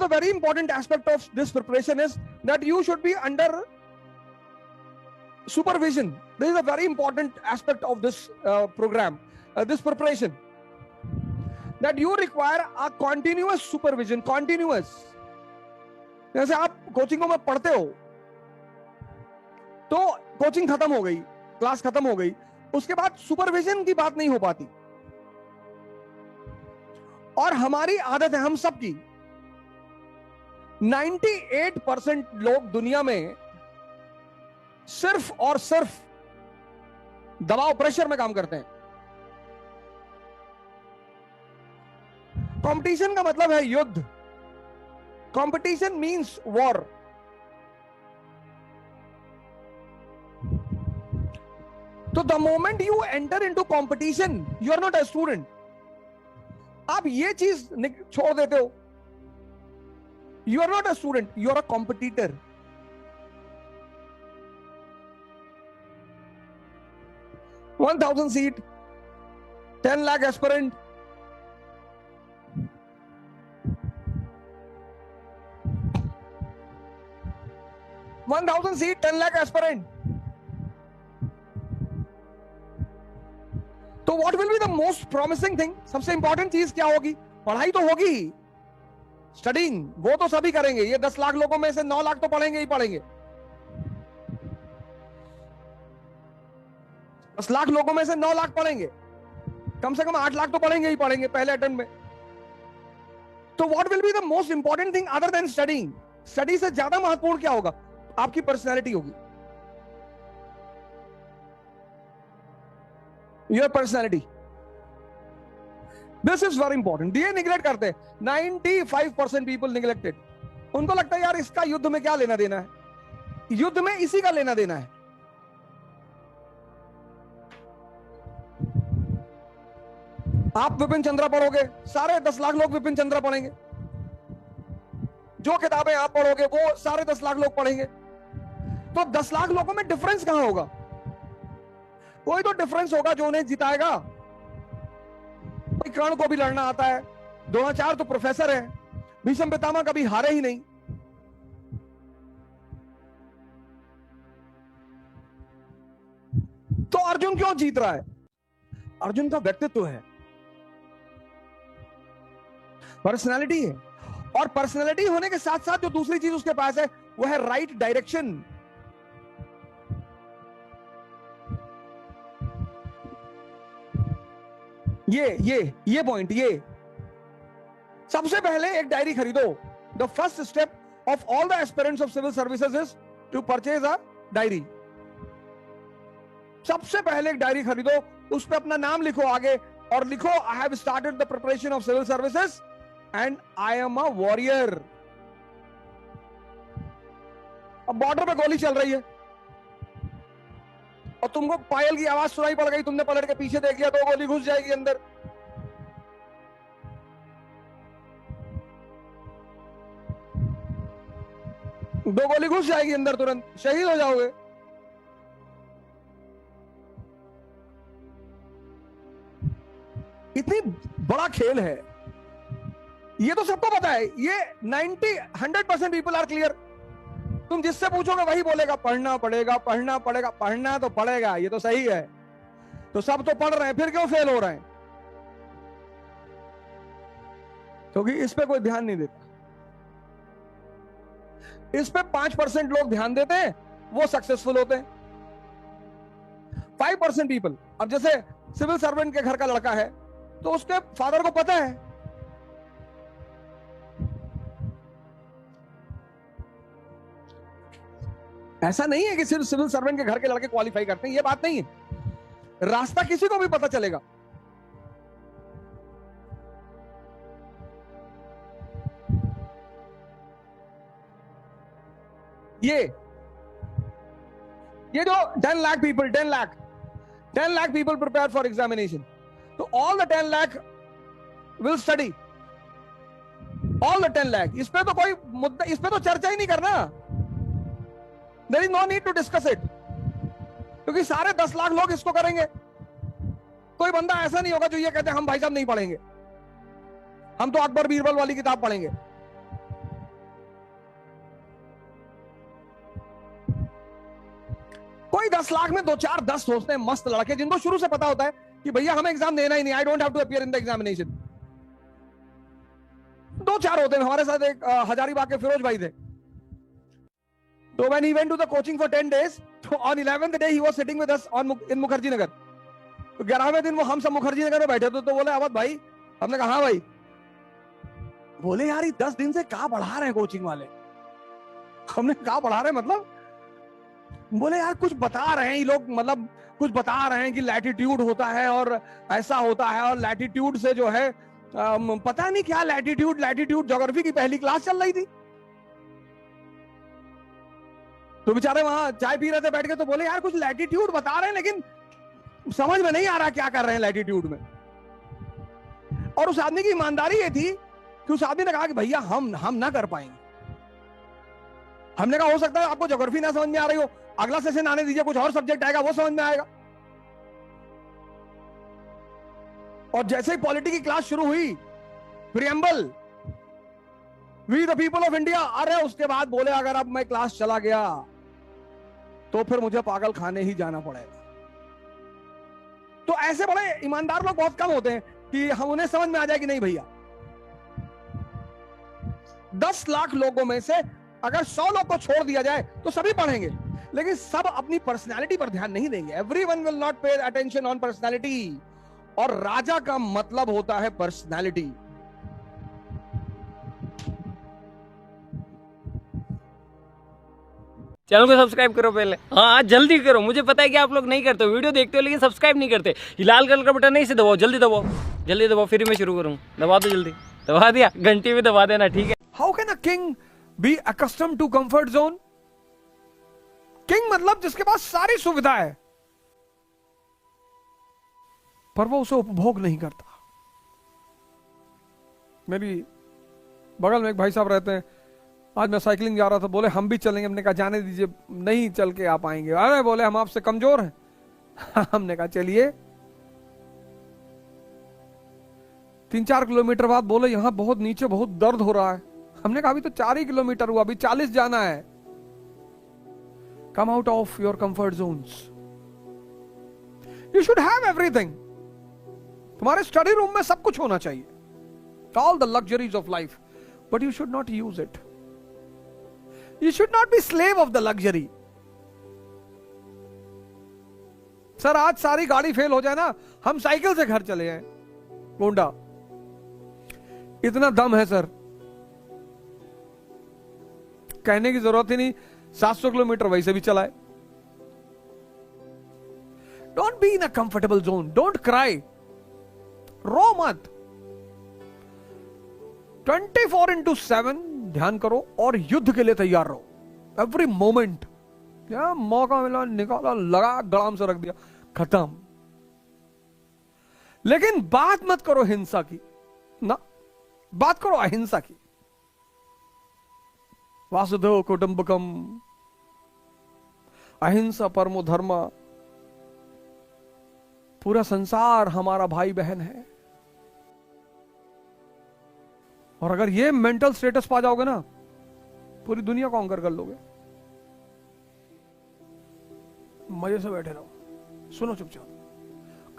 the very important aspect of this preparation is that you should be under supervision. This is a very important aspect of this program, this preparation, that you require a continuous supervision. Continuous, जैसे आप कोचिंगों में पढ़ते हो तो coaching खत्म हो गई, class खत्म हो गई, उसके बाद सुपरविजन की बात नहीं हो पाती। और हमारी आदत है, हम सब की, 98% लोग दुनिया में सिर्फ और सिर्फ दबाव, प्रेशर में काम करते हैं। कंपटीशन का मतलब है युद्ध। Competition means war. तो the moment you enter into competition, you are not a student. आप ये चीज छोड़ देते हो, you are not a student, you are a competitor. $1,000 seat, 10 lakh aspirant, $1,000 seat, 10 lakh aspirant. तो what will be the most promising thing? सबसे important चीज क्या होगी? पढ़ाई तो होगी, स्टडिंग वो तो सभी करेंगे। ये 10 लाख लोगों में से 9 लाख तो पढ़ेंगे ही पढ़ेंगे। 10 लाख लोगों में से 9 लाख पढ़ेंगे, कम से कम 8 लाख तो पढ़ेंगे ही पढ़ेंगे पहले अटेम्प्ट में। तो what will be the most important thing other than studying? Study से ज्यादा महत्वपूर्ण क्या होगा? आपकी पर्सनैलिटी होगी, your personality. This is very important. ये निगलेक्ट करते हैं, 95% पीपल निगलेक्टेड। उनको लगता है यार इसका युद्ध में क्या लेना देना है, युद्ध में इसी का लेना देना है। आप विपिन चंद्रा पढ़ोगे, सारे 10 लाख लोग विपिन चंद्रा पढ़ेंगे। जो किताबें आप पढ़ोगे वो सारे 10 लाख लोग पढ़ेंगे। तो 10 लाख लोगों में डिफरेंस कहां होगा? कोई तो डिफरेंस होगा जो उन्हें जिताएगा। कर्ण को भी लड़ना आता है, द्रोणाचार्य तो प्रोफेसर है, भीष्म पितामह कभी हारे ही नहीं। तो अर्जुन क्यों जीत रहा है? अर्जुन का व्यक्तित्व है, पर्सनालिटी है। और पर्सनालिटी होने के साथ साथ जो दूसरी चीज उसके पास है वो है राइट डायरेक्शन। ये पॉइंट, ये सबसे पहले एक डायरी खरीदो। The first step of all the aspirants of civil services is to purchase a diary. सबसे पहले एक डायरी खरीदो, उस पर अपना नाम लिखो आगे और लिखो I have started the preparation of civil services and I am a warrior. अब बॉर्डर पे गोली चल रही है और तुमको पायल की आवाज सुनाई पड़ गई, तुमने पलट के पीछे देख लिया तो गोली घुस जाएगी अंदर। दो गोली घुस जाएगी अंदर, तुरंत शहीद हो जाओगे। इतनी बड़ा खेल है, ये तो सबको पता है। ये 100% पीपल आर क्लियर। तुम जिससे पूछोगे वही बोलेगा पढ़ना पड़ेगा, पढ़ना पड़ेगा। पढ़ना तो पड़ेगा, ये तो सही है। तो सब तो पढ़ रहे हैं, फिर क्यों फेल हो रहे हैं? क्योंकि इस पे कोई ध्यान नहीं देता। इस पे 5% लोग ध्यान देते हैं, वो सक्सेसफुल होते हैं। 5% पीपल, अब जैसे सिविल सर्वेंट के घर का लड़का है तो उसके फादर को पता है ऐसा नहीं है कि सिर्फ सिविल सर्वेंट के घर के लड़के क्वालिफाई करते हैं, ये बात नहीं है। रास्ता किसी को भी पता चलेगा। ये जो 10 lakh people, 10 lakh people prepare for examination, तो all the 10 lakh will study, all the 10 lakh. इस पे तो कोई मुद्दा, इस पे तो चर्चा ही नहीं करना। There is no need to discuss it, क्योंकि सारे 10 लाख लोग इसको करेंगे। कोई बंदा ऐसा नहीं होगा जो ये कहते हैं हम भाई साहब नहीं पढ़ेंगे, हम तो अकबर बीरबल वाली किताब पढ़ेंगे। वही 10 लाख में 2-4-10 होते हैं मस्त लड़के जिनको शुरू से पता होता है कि भैया हमें एग्जाम देना ही नहीं, I don't have to appear in the examination. 2-4 होते हैं। हमारे साथ एक हजारीबाग के फिरोज भाई थे, तो when he went to the coaching for 10 days, तो on 11th day he was sitting with us in Mukherjee Nagar. तो 11वें दिन वो हम सब मुखर्जी नगर में बैठे थे, तो बोले अवध भाई, हमने कहा हाँ भाई। बोले यार ये 10 दिन से कहाँ पढ़ा रहे हैं कोचिंग वाले। हमने कहा पढ़ा रहे हैं मतलब? बोले यार कुछ बता रहे हैं ये लोग, मतलब कुछ बता रहे हैं कि लैटिट्यूड होता है और ऐसा होता है, और लैटिट्यूड से जो है पता नहीं क्या लैटिट्यूड ज्योग्राफी की पहली क्लास चल रही थी। तो बेचारे वहां चाय पी रहे थे बैठ के, तो बोले यार कुछ लैटिट्यूड बता रहे हैं लेकिन समझ में नहीं आ रहा क्या कर रहे हैं लैटिट्यूड में। और उस आदमी की ईमानदारी ये थी कि उस आदमी ने कहा कि भैया हम ना कर पाएंगे। हमने कहा हो सकता है आपको ज्योग्राफी ना समझ में आ रही हो, अगला सेशन आने दीजिए, कुछ और सब्जेक्ट आएगा वो समझ में आएगा। और जैसे ही पॉलिटी की क्लास शुरू हुई, preamble, we the people of India, अरे उसके बाद बोले अगर अब मैं क्लास चला गया तो फिर मुझे पागल खाने ही जाना पड़ेगा। तो ऐसे बड़े ईमानदार लोग बहुत कम होते हैं कि हम उन्हें समझ में आ जाए कि नहीं भैया। 10 लाख लोगों में से अगर 100 लोग को छोड़ दिया जाए तो सभी पढ़ेंगे, लेकिन सब अपनी पर्सनालिटी पर ध्यान नहीं देंगे। Everyone will not pay attention on personality, और राजा का मतलब होता है पर्सनालिटी। चैनल को सब्सक्राइब करो पहले, हाँ जल्दी करो। मुझे पता है कि आप लोग नहीं करते हो, वीडियो देखते हो लेकिन सब्सक्राइब नहीं करते। ये लाल कलर का बटन नहीं से दबाओ, जल्दी दबाओ, जल्दी दबाओ, फिर मैं शुरू करूँ। दबा दो जल्दी, दबा दिया, घंटी भी दबा देना, ठीक है। How can a king be accustomed to comfort zone? King मतलब जिसके पास सारी सुविधा है पर वो उसे उपभोग नहीं करता। मेरी बगल में एक भाई साहब रहते हैं, आज मैं साइकिलिंग जा रहा था, बोले हम भी चलेंगे। हमने कहा जाने दीजिए, नहीं चल के आ पाएंगे। अरे बोले हम आपसे कमजोर हैं। हमने कहा चलिए। 3-4 किलोमीटर बाद बोले यहां बहुत नीचे बहुत दर्द हो रहा है। हमने कहा अभी तो 4 ही किलोमीटर हुआ, अभी 40 जाना है। Come out of your comfort Jones. You should have everything. तुम्हारे स्टडी रूम में सब कुछ होना चाहिए, all the luxuries of life, but you should not use it. You should not be slave of the luxury. Sir आज सारी गाड़ी fail हो जाए ना, हम साइकिल से घर चले आए गोंडा। इतना दम है सर, कहने की जरूरत ही नहीं। 700 किलोमीटर वैसे भी चलाए। Don't be in a comfortable zone, don't cry, रो मत। 24/7 ध्यान करो और युद्ध के लिए तैयार रहो। एवरी मोमेंट, क्या मौका मिला निकाला, लगा, गलाम से रख दिया, खत्म। लेकिन बात मत करो हिंसा की ना, बात करो अहिंसा की। वासुदेव कुटुंबकम, अहिंसा परमो धर्म। पूरा संसार हमारा भाई बहन है। और अगर ये मेंटल स्टेटस पा जाओगे ना, पूरी दुनिया को कॉन्कर कर लोगे। मजे से बैठे रहो, सुनो चुपचाप,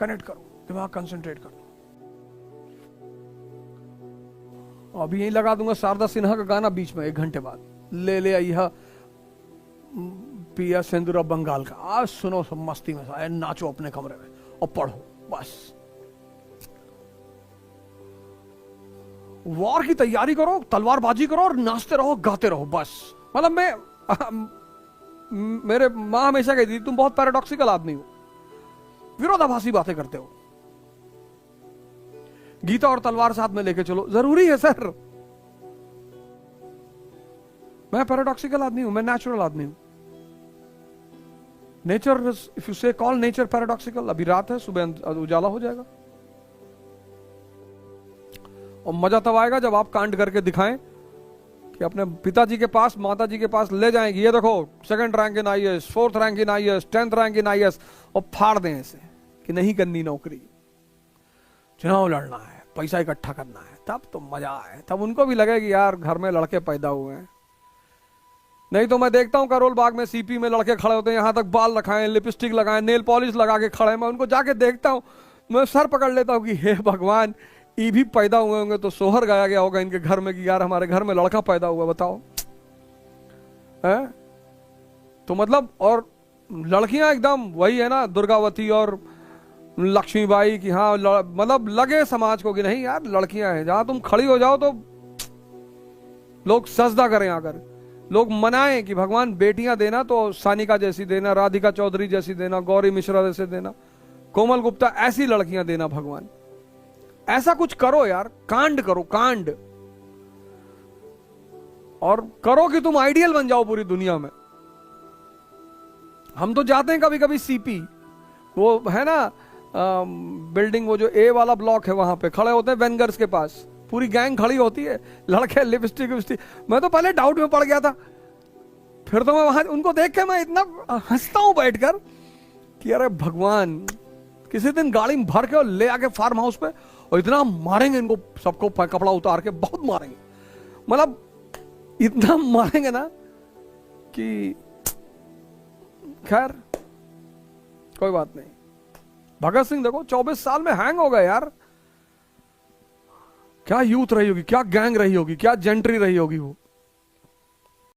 कनेक्ट करो, दिमाग कंसंट्रेट करो। अभी यही लगा दूंगा शारदा सिन्हा का गाना बीच में 1 घंटे बाद, ले ले आइया पिया सिंदूरा बंगाल का। आज सुनो सब मस्ती में, आए नाचो अपने कमरे में और पढ़ो बस। वॉर की तैयारी करो, तलवारबाजी करो और नाचते रहो, गाते रहो बस। मतलब मेरे माँ हमेशा कहती थी तुम बहुत पैराडॉक्सिकल आदमी हो, विरोधाभासी बातें करते हो। गीता और तलवार साथ में लेके चलो, जरूरी है सर। मैं पैराडॉक्सिकल आदमी हूं, मैं नेचुरल आदमी हूं। नेचर, इफ यू से कॉल नेचर पैराडॉक्सिकल, अभी रात है, सुबह उजाला हो जाएगा। और मजा तब आएगा जब आप कांड करके दिखाएं कि अपने पिताजी के पास, माताजी के पास ले जाएंगे, ये देखो 2nd rank in IAS, 4th rank in IAS, 10th rank in IAS, और फाड़ दें इसे कि नहीं करनी नौकरी, चुनाव लड़ना है, पैसा इकट्ठा करना है। तब तो मजा है, तब उनको भी लगे कि यार घर में लड़के पैदा हुए हैं। नहीं तो मैं देखता हूं करोल बाग में सीपी में लड़के खड़े होते हैं, यहां तक बाल रखाए, लिपस्टिक लगाए, नेल पॉलिश लगा के खड़े हैं, मैं उनको जाके देखता हूं, मैं सर पकड़ लेता हूं कि हे भगवान, ये भी पैदा हुए होंगे तो सोहर गाया गया होगा इनके घर में कि यार हमारे घर में लड़का पैदा हुआ, बताओ है? तो मतलब, और लड़कियां एकदम वही है ना, दुर्गावती और लक्ष्मीबाई की, हाँ मतलब लगे समाज को कि नहीं यार लड़कियां हैं, जहां तुम खड़ी हो जाओ तो लोग सजदा करें, आकर लोग मनाएं कि भगवान बेटियां देना तो सानिका जैसी देना, राधिका चौधरी जैसी देना, गौरी मिश्रा जैसे देना, कोमल गुप्ता, ऐसी लड़कियां देना भगवान। ऐसा कुछ करो यार, कांड करो, कांड, और करो कि तुम आइडियल बन जाओ पूरी दुनिया में। हम तो जाते हैं कभी कभी सीपी, वो है ना बिल्डिंग, वो जो ए वाला ब्लॉक है, वहां पे खड़े होते हैं वेंगर्स के पास, पूरी गैंग खड़ी होती है, लड़के लिपस्टिक विपस्टिक। मैं तो पहले डाउट में पड़ गया था, फिर तो मैं वहां उनको देख के मैं इतना हंसता हूं बैठकर कि अरे भगवान, किसी दिन गाड़ी में भर के और ले आके फार्म हाउस पे और इतना मारेंगे इनको सबको, कपड़ा उतार के बहुत मारेंगे, मतलब इतना मारेंगे ना कि खैर कोई बात नहीं। भगत सिंह देखो 24 साल में हैंग हो गए यार, क्या यूथ रही होगी, क्या गैंग रही होगी, क्या जेंट्री रही होगी वो।